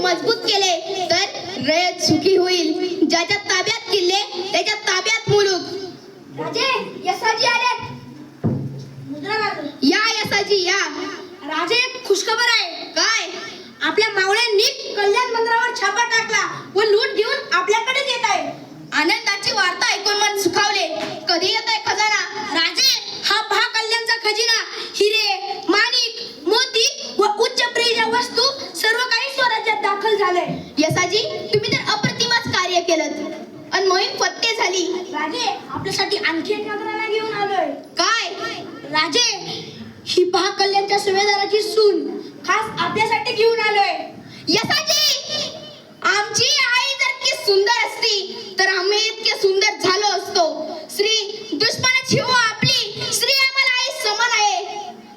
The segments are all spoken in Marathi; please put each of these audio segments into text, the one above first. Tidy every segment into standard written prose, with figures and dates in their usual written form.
मजबूत केले तर रयत सुखी होईल. ज्याच्या ताब्यात किल्ले त्याच्या ताब्यात मुलूक. राजे यसाजी आले. या यसाजी या. राजे खुशखबर आहे. काय? आपल्या मावळ्यांनी कल्याण मंदिरावर छापा टाकला व लूट घेऊन आपल्याकडे येत आहे. आनंदाची वार्ता ऐकून मन सुखावले. कधी येत आहे खजाना? राजे हा पहा कल्याणचा खजिना. हिरे माणिक मोती व उच्च प्रिय वस्तू सर्व काही स्वराज्यात दाखल झालंय. यसाजी तुम्ही तर अप्रतिमच कार्य केलं आणि मोहीम फत्ते झाली. राजे आपल्यासाठी आणखी एक नजराणा घेऊन आलोय. काय? राजे ही पहा कल्याणच्या सुभेदाराची सून खास आपल्यासाठी घेऊन आलोय. यसाजी आमची आई जर की सुंदर असती तर आम्ही इतके सुंदर झालो असतो. श्री दुश्मनाची हो आपली श्री आम्हाला आई समान आहे.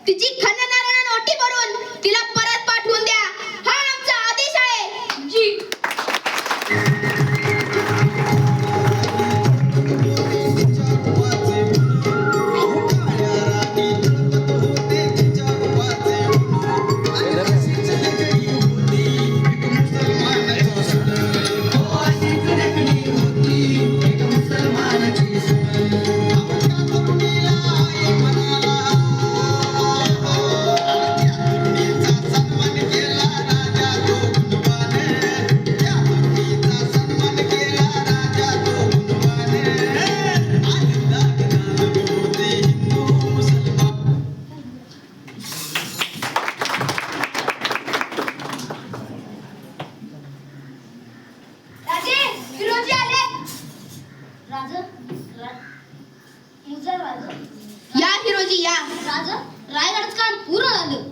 तिची खणनारायण ओटी भरून तिला परत पाठवून द्या हा आमचा आदेश आहे. जी. या हिरोजी या. रायगडचं काम पूर्ण झालं.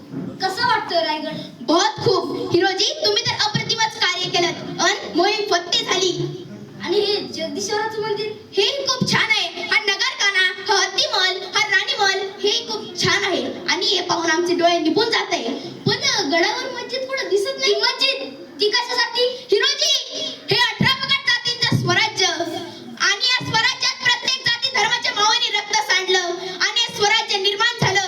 कसं वाटतं रायगड? बहुत खूप. हिरोजी तुम्ही तर अप्रतिमच कार्य केलं आणि मोहीम फत्ते झाली. आणि हे जगदीश्वराचं मंदिर हे खूप छान आहे. हा नगरखाना हा हत्तीमल हा राणीमल हे खूप छान आहे आणि हे पाहून आमचे डोळे निभून जात आहे. पण गडावर मस्जिद कुठं दिसत नाही. मस्जिद ती कशासाठी? हिरोजी हे 18 पगड जातींचं स्वराज्य आणि या स्वराज्यात प्रत्येक जाती धर्माच्या मावळीने रक्त सांडलं आणि हे स्वराज्य निर्माण झालं.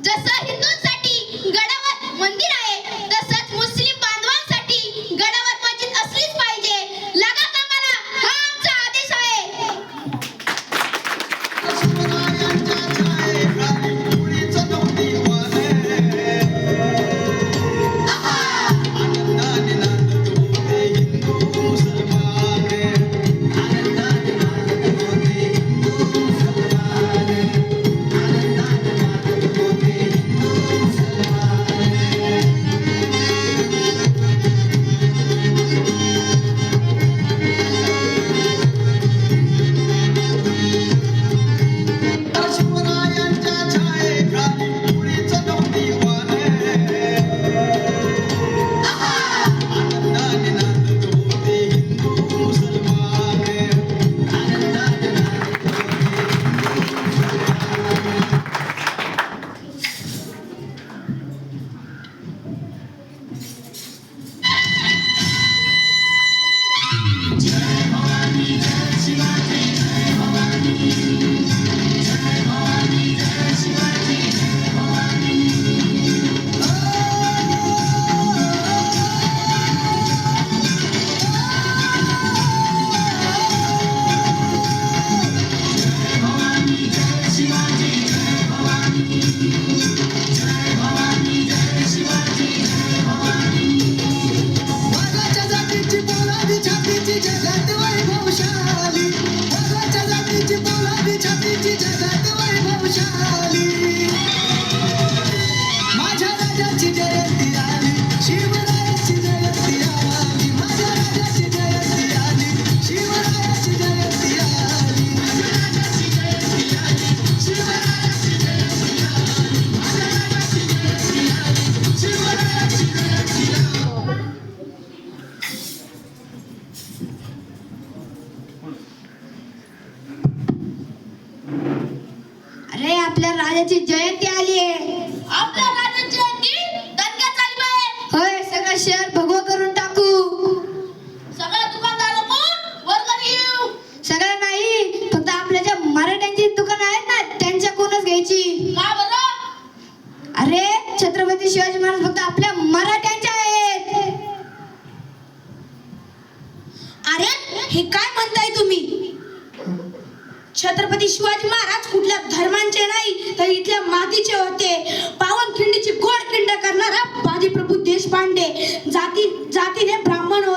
जसं हिंदूंसाठी गडावर मंदिर आहे तसंच मुस्लिम बांधवांसाठी गडावर मस्जिद असलीच पाहिजे. लागा कामाला हा आमचा आदेश आहे. अरे आपल्या राजाची जयंती आली आहे. आपल्या राजाची जयंती दणक्यात चालू आहे. होय सगळं शहर भगवं करून टाकू. सगळ्या दुकानदार कोण वर्गणी येऊ. सगळं नाही फक्त आपल्या ज्या मराठ्यांची दुकान आहेत ना त्यांच्याकडूनच घ्यायची. का बरं? अरे छत्रपती शिवाजी महाराज फक्त आपल्या मराठ्यांचे आहेत. हे काय म्हणताय तुम्ही? छत्रपती शिवाजी महाराज कुठल्या धर्मांचे नाही तर इथल्या मातीचे होते. पावनखिंडीची गोडखिंड करणारा बाजीप्रभू देशपांडे जातीने ब्राह्मण